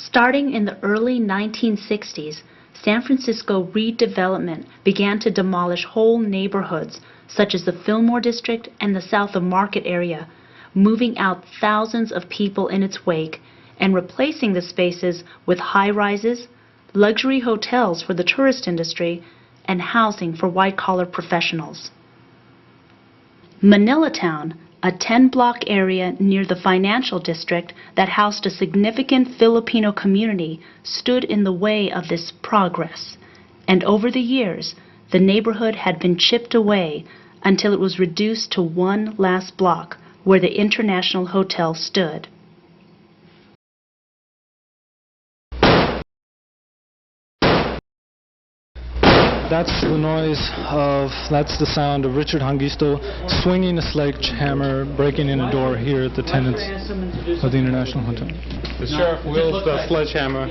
Starting in the early 1960s, San Francisco redevelopment began to demolish whole neighborhoods, such as the Fillmore District and the South of Market area, moving out thousands of people in its wake and replacing the spaces with high-rises, luxury hotels for the tourist industry, and housing for white-collar professionals. Manila Town, a 10-block area near the financial district that housed a significant Filipino community, stood in the way of this progress. And over the years, the neighborhood had been chipped away until it was reduced to one last block where the International Hotel stood. That's the sound of Richard Hangisto swinging a sledgehammer, breaking in a door here at the Tenants of the International Hotel. The sheriff wheels the sledgehammer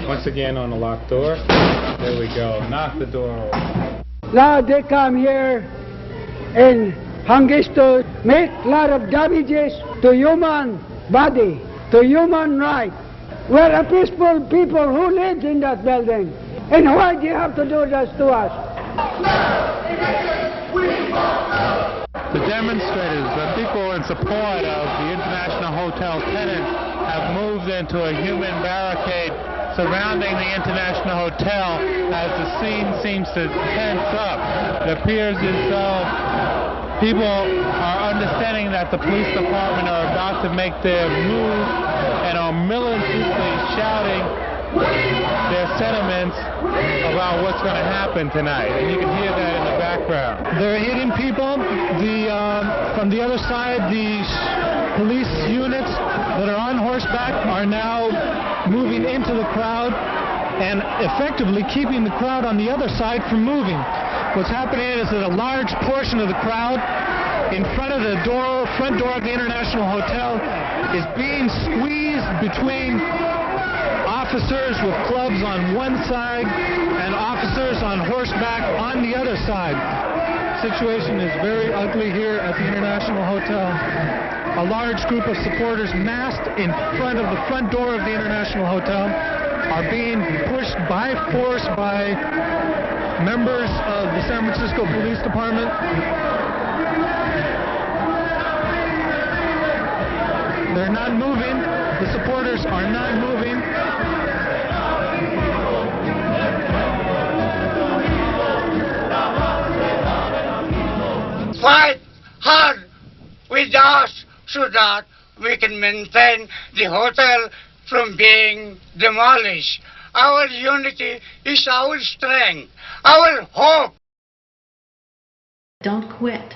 once again on the locked door. There we go. Knock the door open. Now they come here and Hangisto make a lot of damages to human body, to human right. We're a peaceful people who lives in that building. And why do you have to do this to us? The demonstrators, the people in support of the International Hotel Tenant, have moved into a human barricade surrounding the International Hotel as the scene seems to tense up. It appears as though people are understanding that the police department are about to make their move and are militantly shouting their sentiments about what's going to happen tonight, and you can hear that in the background. They're hitting people. From the other side, the police units that are on horseback are now moving into the crowd and effectively keeping the crowd on the other side from moving. What's happening is that a large portion of the crowd in front of the front door of the International Hotel is being squeezed between officers with clubs on one side and officers on horseback on the other side. The situation is very ugly here at the International Hotel. A large group of supporters massed in front of the front door of the International Hotel are being pushed by force by members of the San Francisco Police Department. They're not moving. The supporters are not moving. Fight hard with us so that we can maintain the hotel from being demolished. Our unity is our strength, our hope. Don't quit,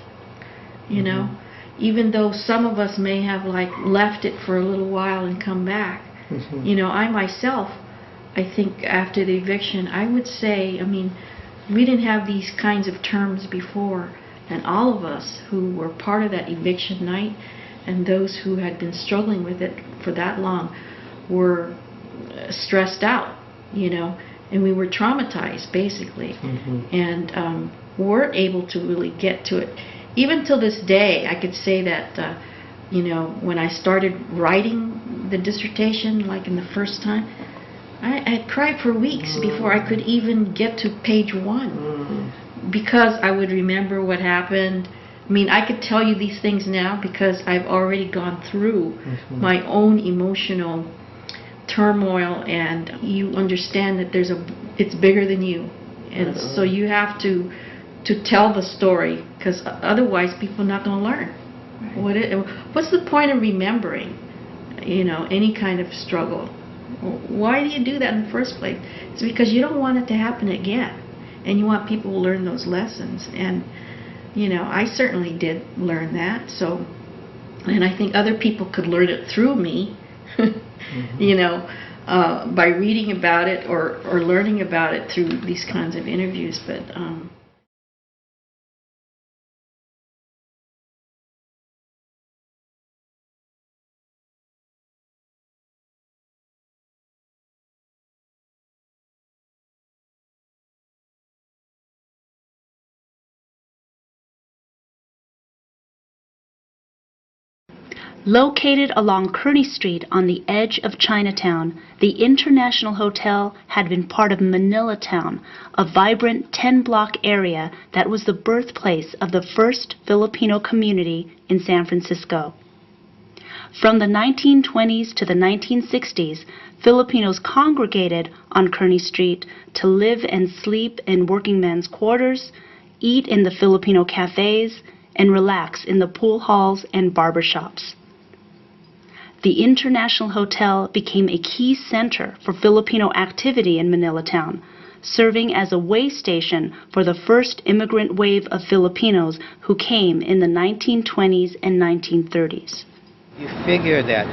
you know, even though some of us may have left it for a little while and come back. You know, I myself, I think after the eviction, I would say, I mean, we didn't have these kinds of terms before. And all of us who were part of that eviction night and those who had been struggling with it for that long were stressed out, you know, and we were traumatized basically, and weren't able to really get to it. Even till this day, I could say that, you know, when I started writing the dissertation, like in the first time, I had cried for weeks before I could even get to page 1. Because I would remember what happened. I mean, I could tell you these things now because I've already gone through my own emotional turmoil, and you understand that it's bigger than you, and so you have to tell the story, because otherwise people are not going to learn. What's the point of remembering, you know, any kind of struggle? Why do you do that in the first place? It's because you don't want it to happen again. And you want people to learn those lessons. And, you know, I certainly did learn that. So, and I think other people could learn it through me, you know, by reading about it or learning about it through these kinds of interviews. But Located along Kearny Street on the edge of Chinatown, the International Hotel had been part of Manila Town, a vibrant 10-block area that was the birthplace of the first Filipino community in San Francisco. From the 1920s to the 1960s, Filipinos congregated on Kearny Street to live and sleep in working men's quarters, eat in the Filipino cafes, and relax in the pool halls and barbershops. The International Hotel became a key center for Filipino activity in Manila Town, serving as a way station for the first immigrant wave of Filipinos who came in the 1920s and 1930s. You figure that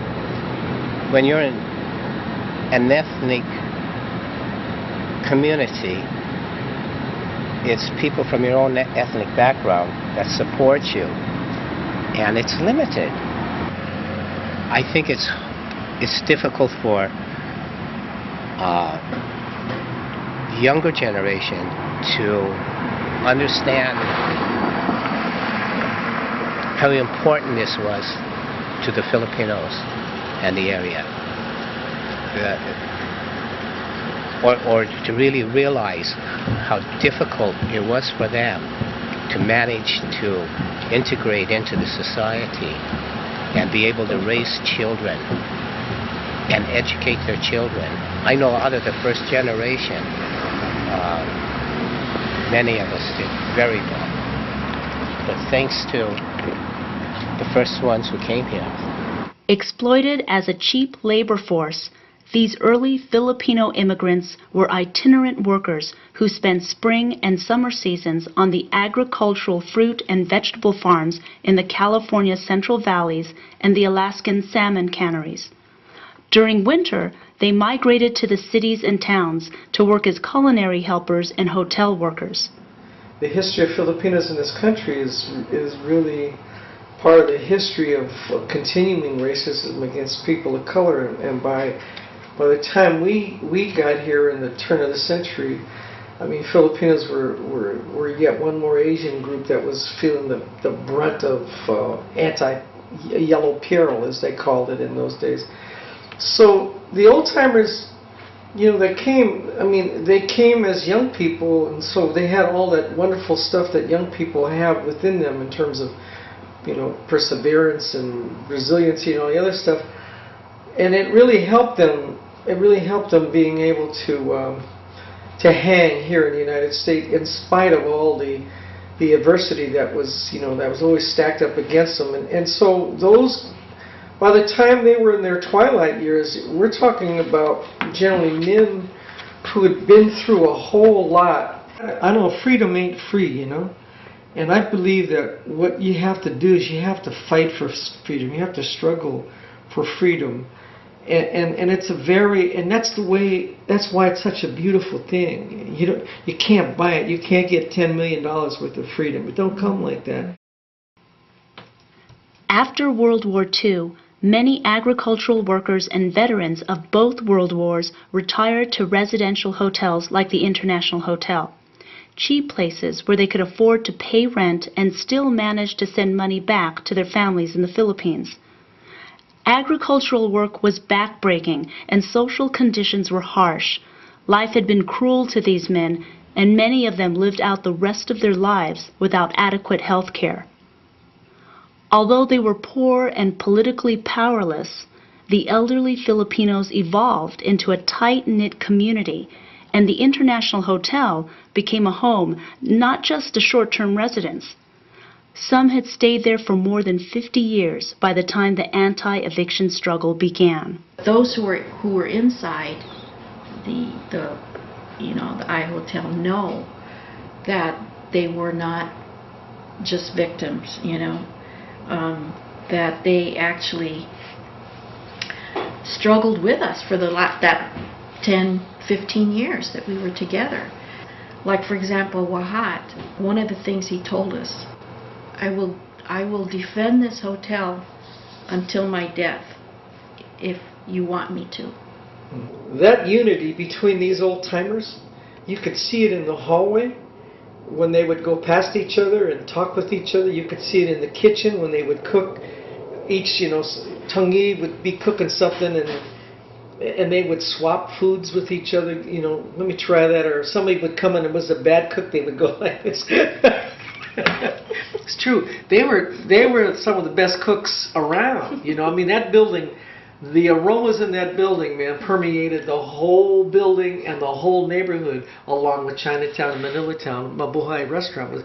when you're in an ethnic community, it's people from your own ethnic background that support you, and it's limited. I think it's difficult for younger generation to understand how important this was to the Filipinos and the area, or to really realize how difficult it was for them to manage to integrate into the society and be able to raise children and educate their children. I know out of the first generation, many of us did very well. But thanks to the first ones who came here. Exploited as a cheap labor force, these early Filipino immigrants were itinerant workers who spent spring and summer seasons on the agricultural fruit and vegetable farms in the California Central Valleys and the Alaskan salmon canneries. During winter, they migrated to the cities and towns to work as culinary helpers and hotel workers. The history of Filipinos in this country is really part of the history of continuing racism against people of color, and by the time we got here in the turn of the century, I mean, Filipinos were yet one more Asian group that was feeling the brunt of anti-yellow peril, as they called it in those days. So the old-timers, you know, they came as young people, and so they had all that wonderful stuff that young people have within them in terms of, you know, perseverance and resiliency and all the other stuff. And it really helped them. It really helped them being able to hang here in the United States in spite of all the adversity that was, you know, that was always stacked up against them. And so those, by the time they were in their twilight years, we're talking about generally men who had been through a whole lot. I know freedom ain't free, you know. And I believe that what you have to do is you have to fight for freedom. You have to struggle for freedom. And it's that's why it's such a beautiful thing. You can't buy it. You can't get $10 million worth of freedom. It don't come like that. After World War II, many agricultural workers and veterans of both World Wars retired to residential hotels like the International Hotel. Cheap places where they could afford to pay rent and still manage to send money back to their families in the Philippines. Agricultural work was backbreaking and social conditions were harsh. Life had been cruel to these men, and many of them lived out the rest of their lives without adequate health care. Although they were poor and politically powerless, the elderly Filipinos evolved into a tight-knit community, and the International Hotel became a home, not just to short-term residents. Some had stayed there for more than 50 years by the time the anti-eviction struggle began. Those who were inside the iHotel know that they were not just victims, that they actually struggled with us for that 10, 15 years that we were together. Like, for example, Wahat, one of the things he told us, I will defend this hotel until my death if you want me to. That unity between these old-timers, you could see it in the hallway when they would go past each other and talk with each other. You could see it in the kitchen when they would cook each, Tangi would be cooking something, and they would swap foods with each other. Let me try that. Or somebody would come in and was a bad cook, they would go like this. It's true. They were some of the best cooks around. That building, the aromas in that building, man, permeated the whole building and the whole neighborhood, along with Chinatown and Manila Town. Mabuhay restaurant was.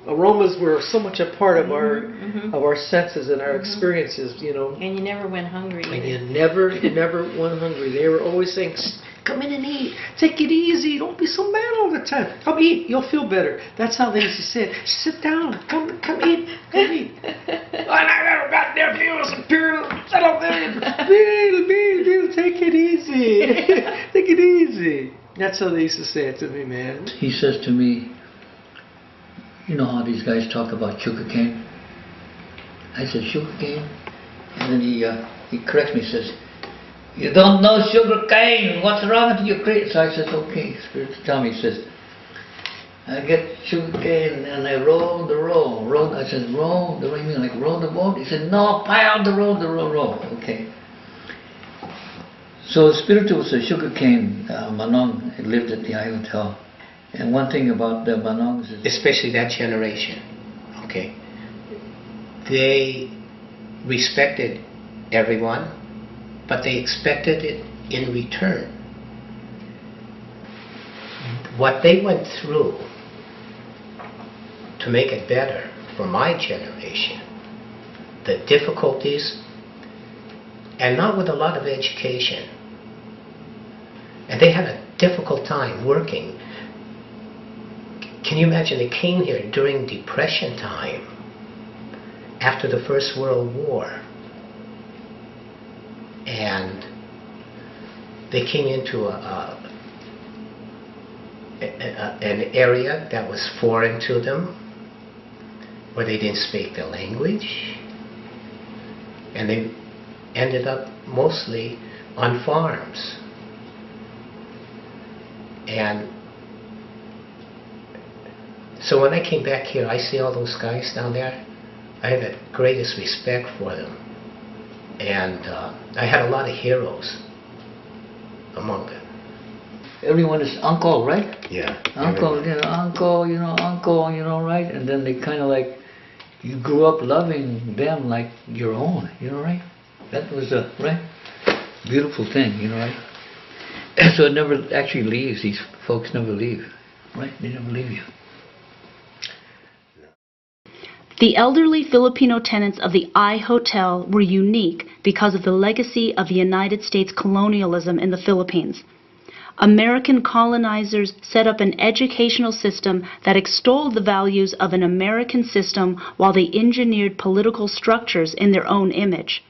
Aromas were so much a part of our senses and our experiences. And you never went hungry. And you never went hungry. They were always saying, "Come in and eat. Take it easy. Don't be so mad all the time. Come eat. You'll feel better." That's how they used to say it. Sit down. Come eat. Come eat. I never got there. Sit up there. Bill, take it easy. Take it easy. That's how they used to say it to me, man. He says to me, "You know how these guys talk about sugar cane?" I said, "Sugar cane?" And then he corrects me, says, "You don't know sugar cane. What's wrong with you?" So I said, "Okay, Spirit, tell me." He says, "I get sugar cane and I roll the roll." I said, "Roll? Do you mean like roll the boat?" He said, "No, pile the roll. Okay. So Spiritu was a sugar cane. Manong lived at the I Hotel. And one thing about the Manongs is, especially that generation, okay, they respected everyone, but they expected it in return. What they went through to make it better for my generation, the difficulties, and not with a lot of education, and they had a difficult time working. Can you imagine, they came here during Depression time, after the First World War, and they came into an area that was foreign to them, where they didn't speak the language, and they ended up mostly on farms. And so when I came back here, I see all those guys down there. I had the greatest respect for them. And I had a lot of heroes among them. everyone is uncle, right? Yeah. Uncle, right? And then they kind of like, you grew up loving them like your own, right? That was a, right? Beautiful thing, right? So it never actually leaves. These folks never leave, right? They never leave you. The elderly Filipino tenants of the I Hotel were unique because of the legacy of the United States colonialism in the Philippines. American colonizers set up an educational system that extolled the values of an American system while they engineered political structures in their own image.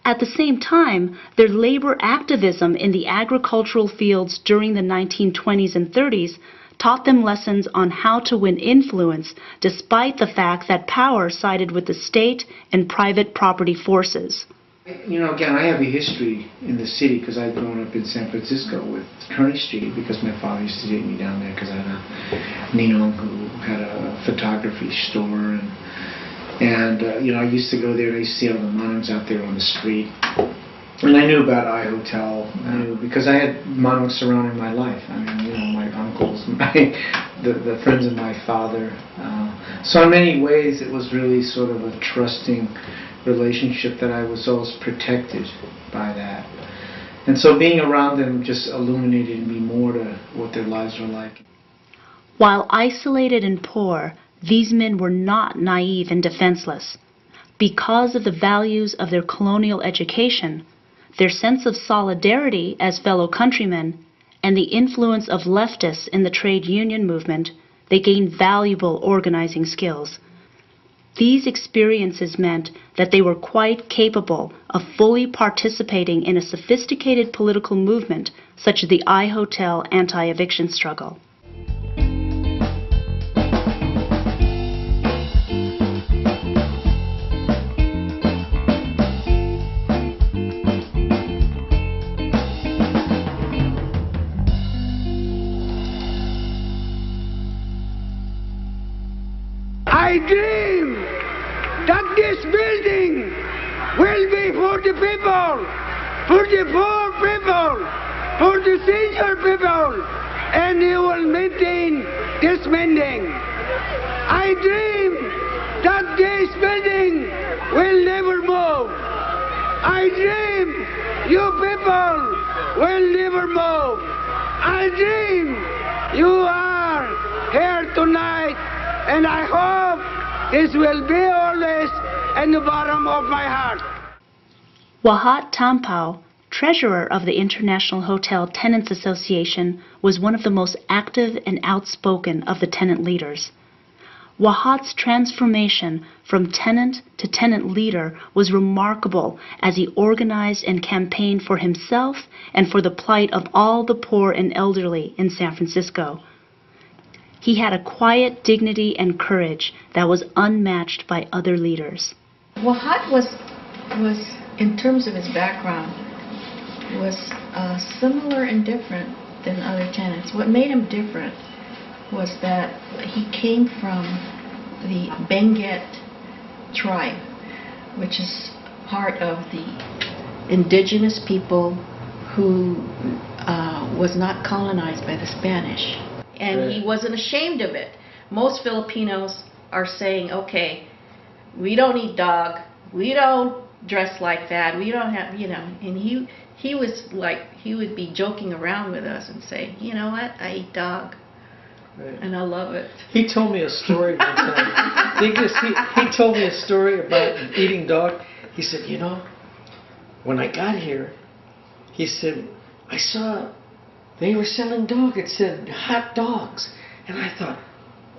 At the same time, their labor activism in the agricultural fields during the 1920s and 30s taught them lessons on how to win influence despite the fact that power sided with the state and private property forces. Again, I have a history in the city because I've grown up in San Francisco with Kearny Street because my father used to take me down there because I had a ninong who had a photography store. And I used to go there and I used to see all the manongs out there on the street. And I knew about I Hotel, because I had manongs surrounding my life. I mean, my uncles, the friends of my father. So in many ways, it was really sort of a trusting relationship that I was always protected by that. And so being around them just illuminated me more to what their lives were like. While isolated and poor, these men were not naive and defenseless. Because of the values of their colonial education, their sense of solidarity as fellow countrymen, and the influence of leftists in the trade union movement, they gained valuable organizing skills. These experiences meant that they were quite capable of fully participating in a sophisticated political movement such as the I Hotel anti-eviction struggle. I dream that this building will be for the people, for the poor people, for the senior people, and you will maintain this building. I dream that this building will never move. I dream you people will never move. I dream you are here tonight, and I hope this will be always in the bottom of my heart. Wahat Tampao, treasurer of the International Hotel Tenants Association, was one of the most active and outspoken of the tenant leaders. Wahat's transformation from tenant to tenant leader was remarkable as he organized and campaigned for himself and for the plight of all the poor and elderly in San Francisco. He had a quiet dignity and courage that was unmatched by other leaders. Wahat was, in terms of his background, was similar and different than other tenants. What made him different was that he came from the Benguet tribe, which is part of the indigenous people who was not colonized by the Spanish. And he wasn't ashamed of it. Most Filipinos are saying, okay, we don't eat dog, we don't dress like that, we don't have, you know, and he was like, he would be joking around with us and say, you know what, I eat dog. Right. And I love it. He told me a story one time. he told me a story about eating dog. He said, you know, when I got here, he said, I saw they were selling dog. It said hot dogs. And I thought,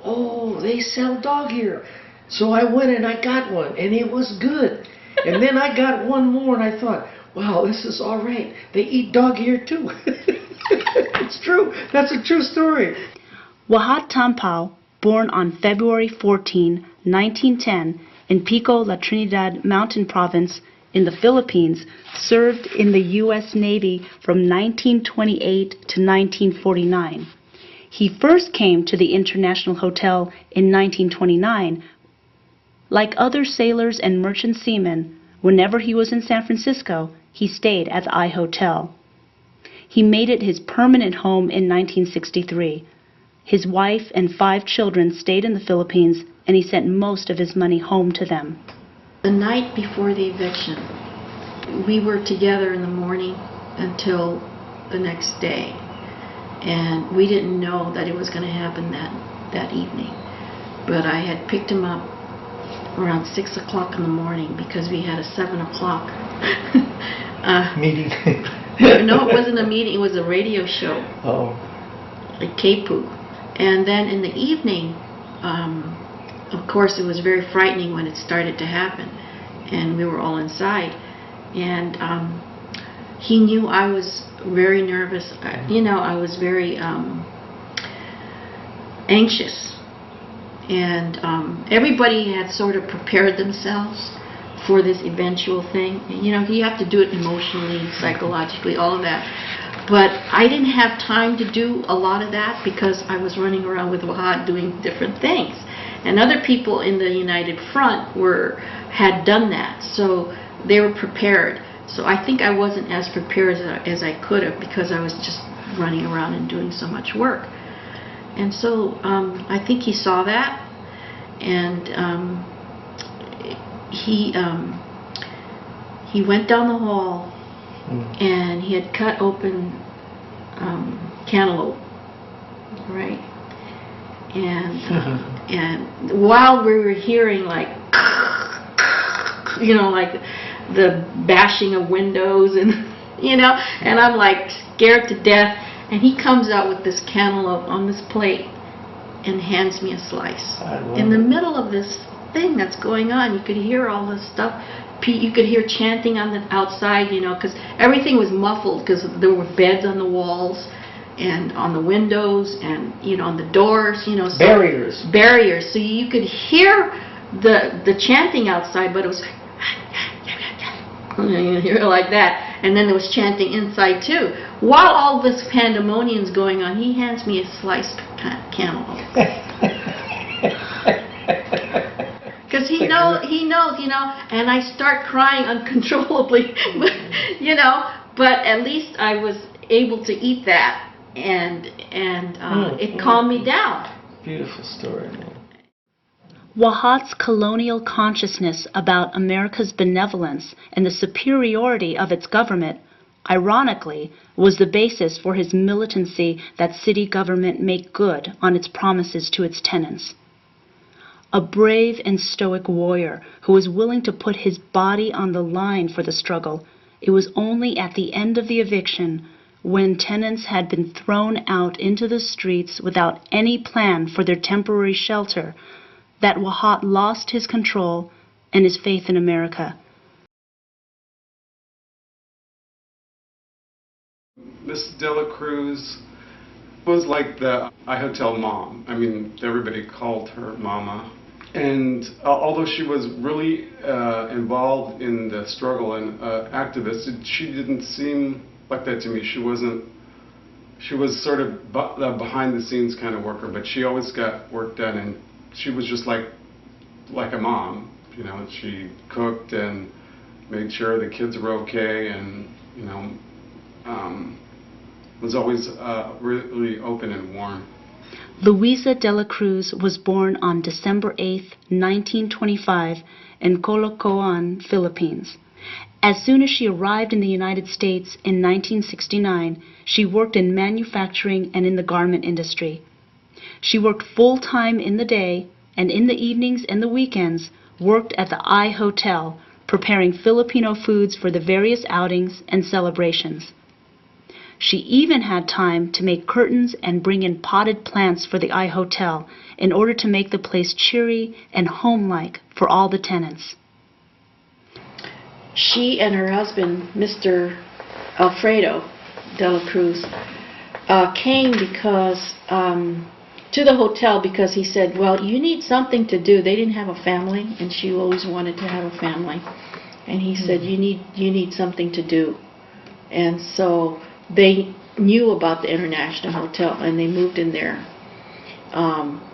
oh, they sell dog here. So I went and I got one, and it was good. And then I got one more, and I thought, wow, this is all right. They eat dog here too. It's true. That's a true story. Wahat Tampao, born on February 14, 1910, in Pico, La Trinidad Mountain Province in the Philippines, served in the U.S. Navy from 1928 to 1949. He first came to the International Hotel in 1929. Like other sailors and merchant seamen, whenever he was in San Francisco, he stayed at the I Hotel. He made it his permanent home in 1963. His wife and 5 children stayed in the Philippines, and he sent most of his money home to them. The night before the eviction, we were together in the morning until the next day, and we didn't know that it was going to happen that evening. But I had picked him up around 6 o'clock in the morning because we had a 7 o'clock meeting. No, it wasn't a meeting, it was a radio show. Oh. At KPU. And then in the evening, of course, it was very frightening when it started to happen, and we were all inside. And he knew I was very nervous. You know, I was very anxious. And everybody had sort of prepared themselves for this eventual thing. You know, you have to do it emotionally, psychologically, all of that. But I didn't have time to do a lot of that because I was running around with Wahat doing different things. And other people in the United Front had done that, so they were prepared. So I think I wasn't as prepared as I could have because I was just running around and doing so much work. And so I think he saw that, and he went down the hall, and he had cut open cantaloupe, right? And while we were hearing like, you know, like the bashing of windows and, you know, and I'm like scared to death. And he comes out with this cantaloupe on this plate and hands me a slice. In the middle of this thing that's going on, you could hear all this stuff. You could hear chanting on the outside, you know, because everything was muffled because there were beds on the walls and on the windows and, you know, on the doors, you know. So barriers. So you could hear the chanting outside, but it was you hear like that. And then there was chanting inside too. While all this pandemonium's going on, he hands me a sliced cantaloupe. Because he he knows, and I start crying uncontrollably, but at least I was able to eat that, and it calmed me down. Beautiful story, man. Wahat's colonial consciousness about America's benevolence and the superiority of its government, ironically, was the basis for his militancy that city government make good on its promises to its tenants. A brave and stoic warrior who was willing to put his body on the line for the struggle, it was only at the end of the eviction, when tenants had been thrown out into the streets without any plan for their temporary shelter, that Wahat lost his control and his faith in America. Miss De La Cruz was like the iHotel mom. I mean, everybody called her Mama. And although she was really involved in the struggle and activist, she didn't seem like that to me. She was sort of the behind-the-scenes kind of worker, but she always got work done, and she was just like a mom. She cooked and made sure the kids were okay, and was always really open and warm. Luisa de la Cruz was born on December 8, 1925, in Caloocan, Philippines. As soon as she arrived in the United States in 1969, she worked in manufacturing and in the garment industry. She worked full-time in the day, and in the evenings and the weekends worked at the iHotel, preparing Filipino foods for the various outings and celebrations. She even had time to make curtains and bring in potted plants for the iHotel in order to make the place cheery and home-like for all the tenants. She and her husband, Mr. Alfredo de la Cruz, came because to the hotel because he said, well, you need something to do. They didn't have a family, and she always wanted to have a family. And he said, you need something to do. And so they knew about the International Hotel, and they moved in there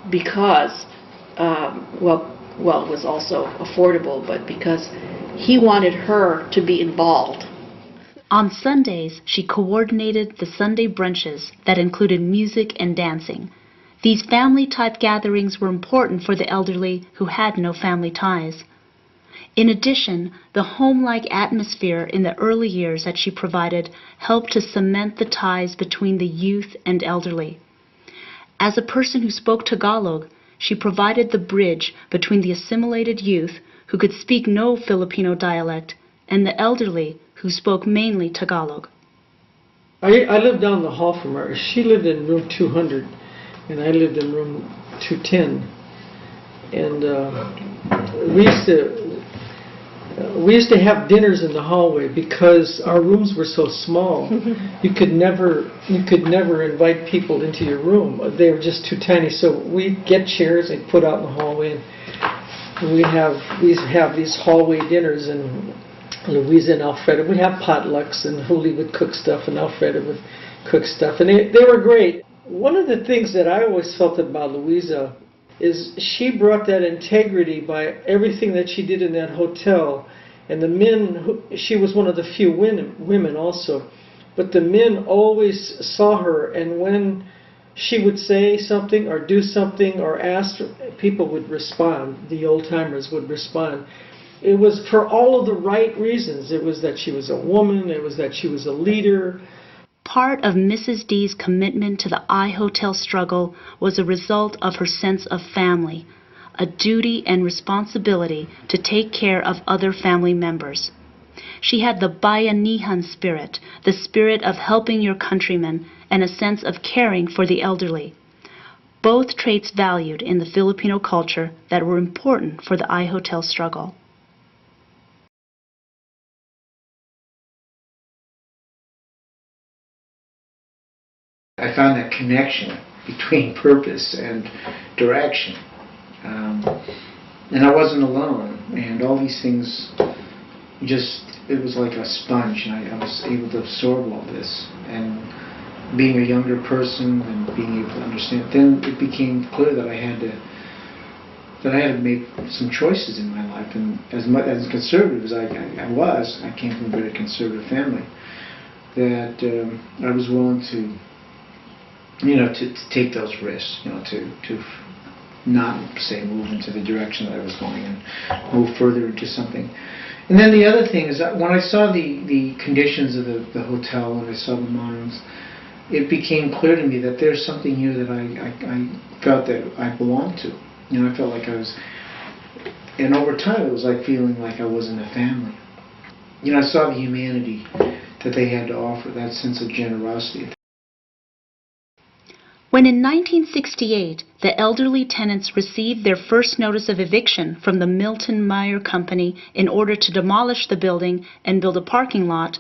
because, it was also affordable, but because he wanted her to be involved. On Sundays, she coordinated the Sunday brunches that included music and dancing. These family-type gatherings were important for the elderly who had no family ties. In addition, the home-like atmosphere in the early years that she provided helped to cement the ties between the youth and elderly. As a person who spoke Tagalog, she provided the bridge between the assimilated youth who could speak no Filipino dialect and the elderly who spoke mainly Tagalog. I lived down the hall from her. She lived in room 200, and I lived in room 210. And we used to have dinners in the hallway because our rooms were so small. You could never invite people into your room. They were just too tiny. So we'd get chairs and put out in the hallway, and we used to have these hallway dinners, and Louisa and Alfreda would have potlucks, and Julie would cook stuff, and Alfreda would cook stuff, and they were great. One of the things that I always felt about Louisa is she brought that integrity by everything that she did in that hotel. And the men, she was one of the few women also, but the men always saw her, and when she would say something or do something or ask, people would respond. The old-timers would respond. It was for all of the right reasons. It was that she was a woman, it was that she was a leader. Part of Mrs. D's commitment to the iHotel struggle was a result of her sense of family, a duty and responsibility to take care of other family members. She had the bayanihan spirit, the spirit of helping your countrymen, and a sense of caring for the elderly. Both traits valued in the Filipino culture that were important for the iHotel struggle. I found that connection between purpose and direction. And I wasn't alone, and all these things it was like a sponge, and I was able to absorb all this. And being a younger person and being able to understand, then it became clear that I had to that I had to make some choices in my life. And as much as conservative as I was, I came from a very conservative family, that I was willing to, to take those risks, to not, say, move into the direction that I was going and move further into something. And then the other thing is that when I saw the conditions of the hotel and I saw the monuments, it became clear to me that there's something here that I felt that I belonged to. I felt like I was, and over time it was like feeling like I wasn't a family. I saw the humanity that they had to offer, that sense of generosity. When in 1968, the elderly tenants received their first notice of eviction from the Milton Meyer Company in order to demolish the building and build a parking lot,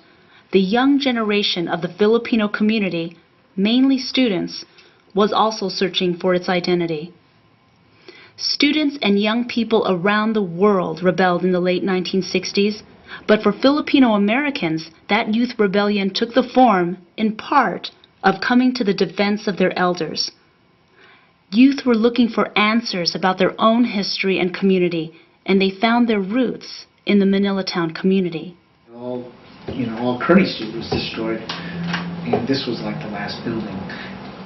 the young generation of the Filipino community, mainly students, was also searching for its identity. Students and young people around the world rebelled in the late 1960s, but for Filipino Americans, that youth rebellion took the form, in part, of coming to the defense of their elders. Youth were looking for answers about their own history and community, and they found their roots in the Manila town community. All Kearny Street was destroyed, and this was like the last building.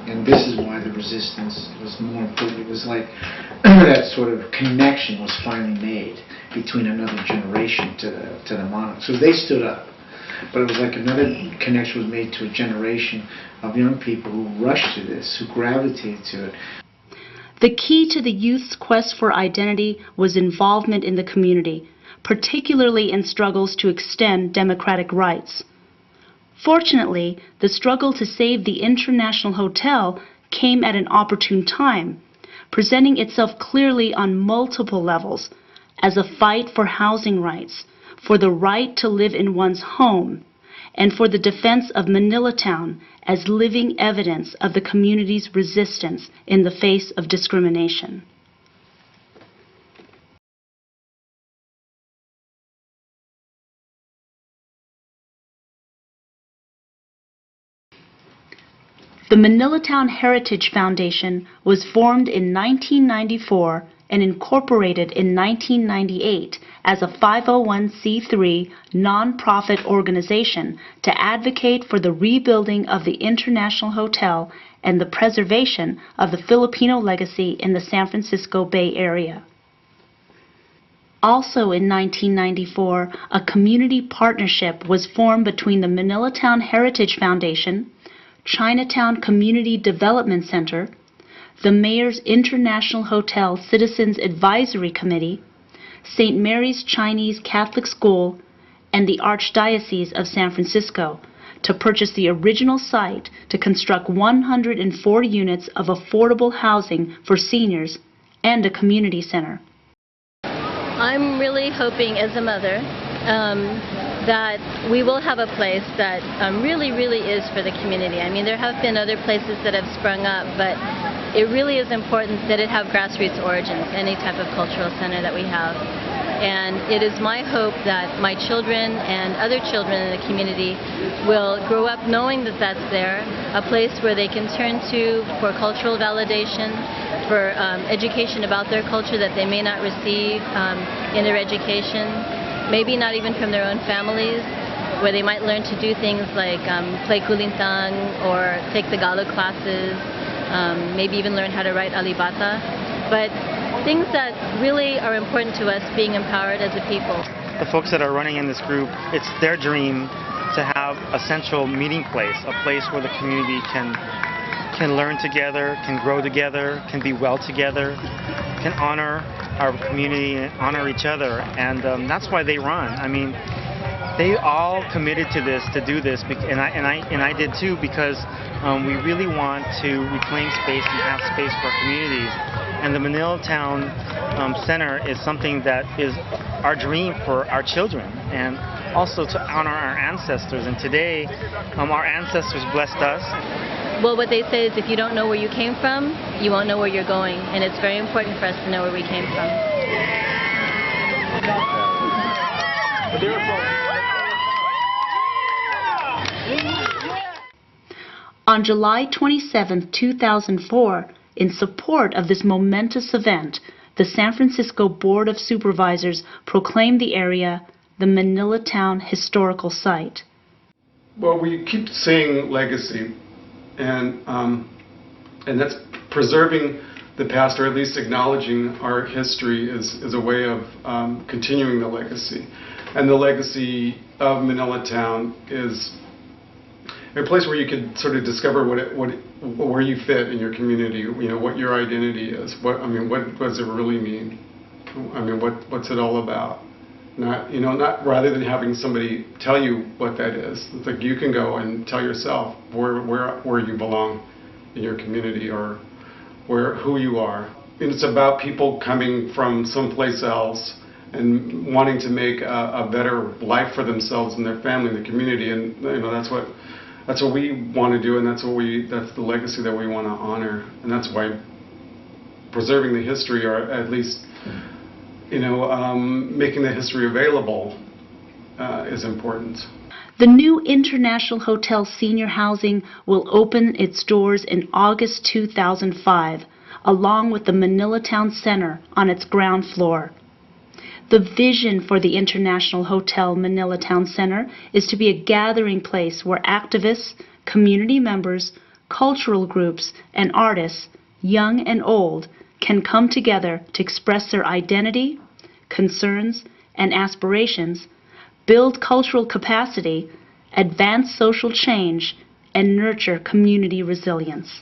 And this is why the resistance was more important. It was like that sort of connection was finally made between another generation to the monarch. So they stood up. But it was like another connection was made to a generation of young people who rushed to this, who gravitated to it. The key to the youth's quest for identity was involvement in the community, particularly in struggles to extend democratic rights. Fortunately, the struggle to save the International Hotel came at an opportune time, presenting itself clearly on multiple levels as a fight for housing rights, for the right to live in one's home, and for the defense of Manila Town as living evidence of the community's resistance in the face of discrimination. The Manila Town Heritage Foundation was formed in 1994 and incorporated in 1998 as a 501c3 non-profit organization to advocate for the rebuilding of the International Hotel and the preservation of the Filipino legacy in the San Francisco Bay Area. Also in 1994, a community partnership was formed between the Manila Town Heritage Foundation, Chinatown Community Development Center, the Mayor's International Hotel Citizens Advisory Committee, St. Mary's Chinese Catholic School, and the Archdiocese of San Francisco to purchase the original site to construct 104 units of affordable housing for seniors and a community center. I'm really hoping as a mother that we will have a place that really is for the community. I mean, there have been other places that have sprung up, but it really is important that it have grassroots origins, any type of cultural center that we have. And it is my hope that my children and other children in the community will grow up knowing that that's there, a place where they can turn to for cultural validation, for education about their culture that they may not receive in their education, maybe not even from their own families, where they might learn to do things like play kulintang or take Tagalog classes, maybe even learn how to write alibata. But things that really are important to us, being empowered as a people. The folks that are running in this group, it's their dream to have a central meeting place, a place where the community can learn together, can grow together, can be well together, can honor our community and honor each other, and that's why they run. I mean, they all committed to this, to do this, and I did too, because we really want to reclaim space and have space for our communities. And the Manila Town Center is something that is our dream for our children, and also to honor our ancestors. And today, our ancestors blessed us. Well, what they say is if you don't know where you came from, you won't know where you're going. And it's very important for us to know where we came from. On July 27, 2004, in support of this momentous event, the San Francisco Board of Supervisors proclaimed the area the Manila Town Historical Site. Well, we keep saying legacy, and that's preserving the past, or at least acknowledging our history is a way of continuing the legacy. And the legacy of Manila Town is a place where you could sort of discover where you fit in your community. You know, what your identity is. What does it really mean? I mean, what's it all about? Not rather than having somebody tell you what that is. It's like you can go and tell yourself where you belong in your community, or who you are. And it's about people coming from someplace else and wanting to make a better life for themselves and their family and the community. And that's what we want to do, and that's the legacy that we want to honor. And that's why preserving the history, or at least making the history available is important. The new International Hotel Senior Housing will open its doors in August 2005, along with the Manila Town Center on its ground floor. The vision for the International Hotel Manila Town Center is to be a gathering place where activists, community members, cultural groups, and artists, young and old, can come together to express their identity, concerns, and aspirations, build cultural capacity, advance social change, and nurture community resilience.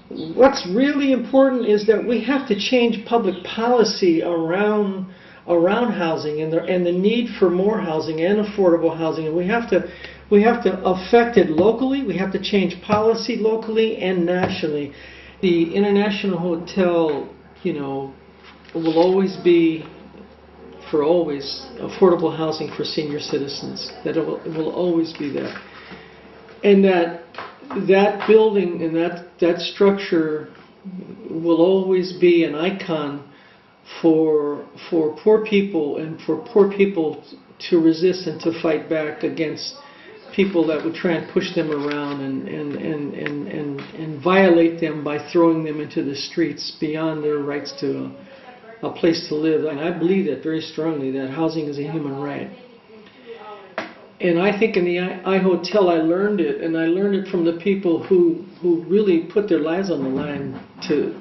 What's really important is that we have to change public policy around housing and the need for more housing and affordable housing, and we have to affect it locally. We have to change policy locally and nationally. The International Hotel, will always be, for always, affordable housing for senior citizens. That it will always be that, and that building and that structure will always be an icon for poor people, and for poor people to resist and to fight back against people that would try and push them around and violate them by throwing them into the streets beyond their rights to a place to live. And I believe that very strongly, that housing is a human right. And I think in the iHotel I learned it, and I learned it from the people who really put their lives on the line to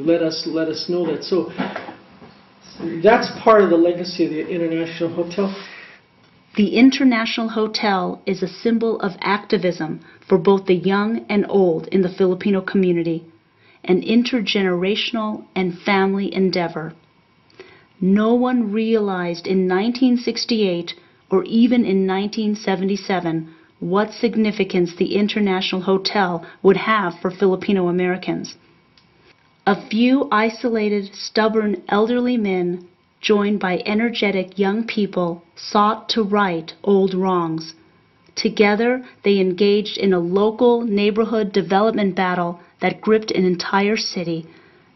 let us know that. So that's part of the legacy of the International Hotel. The International Hotel is a symbol of activism for both the young and old in the Filipino community, an intergenerational and family endeavor. No one realized in 1968 or even in 1977 what significance the International Hotel would have for Filipino Americans. A few isolated, stubborn elderly men, joined by energetic young people, sought to right old wrongs. Together, they engaged in a local neighborhood development battle that gripped an entire city.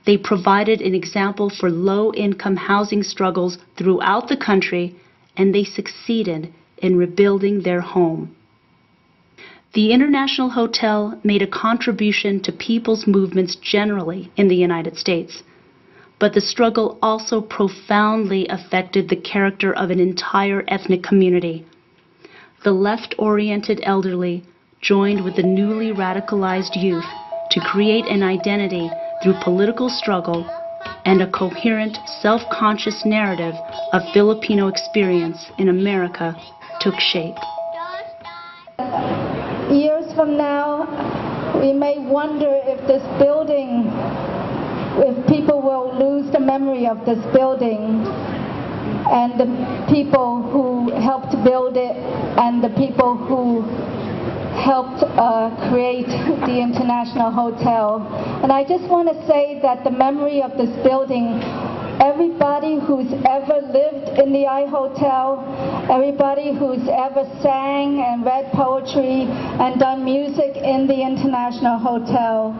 They provided an example for low-income housing struggles throughout the country, and they succeeded in rebuilding their home. The International Hotel made a contribution to people's movements generally in the United States, but the struggle also profoundly affected the character of an entire ethnic community. The left-oriented elderly joined with the newly radicalized youth to create an identity through political struggle, and a coherent, self-conscious narrative of Filipino experience in America took shape. Years from now, we may wonder if this building, if people will lose the memory of this building, and the people who helped build it, and the people who helped create the International Hotel. And I just want to say that the memory of this building, everybody who's ever lived in the iHotel, everybody who's ever sang and read poetry and done music in the International Hotel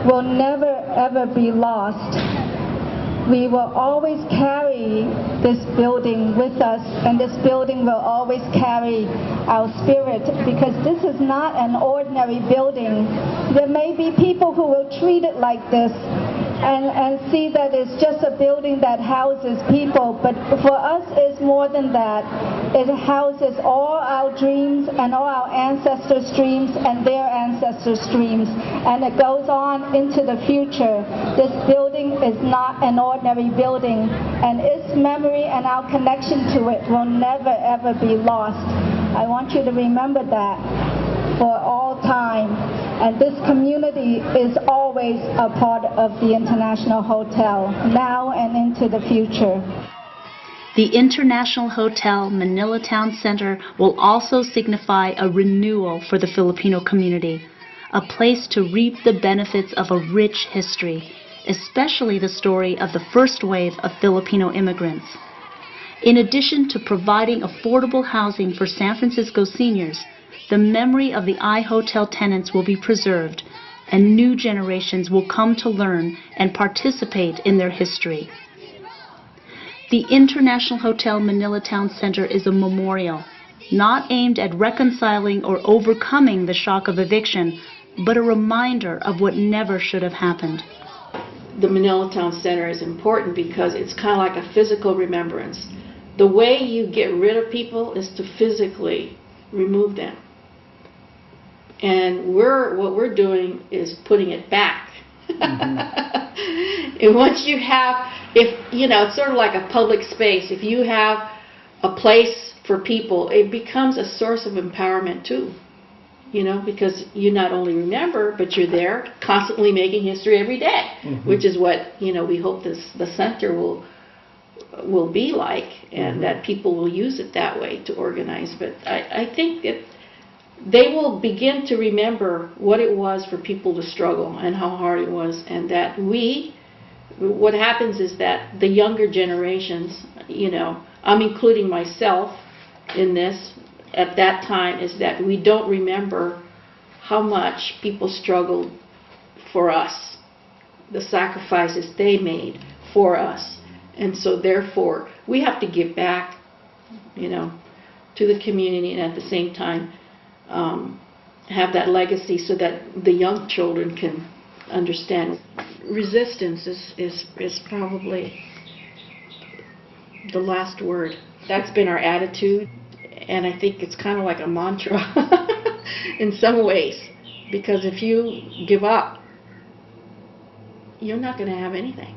will never ever be lost. We will always carry this building with us, and this building will always carry our spirit, because this is not an ordinary building. There may be people who will treat it like this, and see that it's just a building that houses people, but for us it's more than that. It houses all our dreams and all our ancestors' dreams and their ancestors' dreams, and it goes on into the future. This building is not an ordinary building, and its memory and our connection to it will never ever be lost. I want you to remember that for all time. And this community is always a part of the International Hotel, now and into the future. The International Hotel Manila Town Center will also signify a renewal for the Filipino community, a place to reap the benefits of a rich history, especially the story of the first wave of Filipino immigrants. In addition to providing affordable housing for San Francisco seniors, the memory of the iHotel tenants will be preserved, and new generations will come to learn and participate in their history. The International Hotel Manila Town Center is a memorial, not aimed at reconciling or overcoming the shock of eviction, but a reminder of what never should have happened. The Manila Town Center is important because it's kind of like a physical remembrance. The way you get rid of people is to physically remove them. And what we're doing is putting it back. And once you have, it's sort of like a public space. If you have a place for people, it becomes a source of empowerment too. Because you not only remember, but you're there constantly making history every day, which is what, we hope the center will be like, and that people will use it that way to organize. But I think they will begin to remember what it was for people to struggle and how hard it was, and that what happens is that the younger generations, I'm including myself in this at that time, is that we don't remember how much people struggled for us, the sacrifices they made for us. And so therefore, we have to give back, to the community, and at the same time, have that legacy so that the young children can understand. Resistance is probably the last word. That's been our attitude, and I think it's kind of like a mantra in some ways, because if you give up, you're not going to have anything.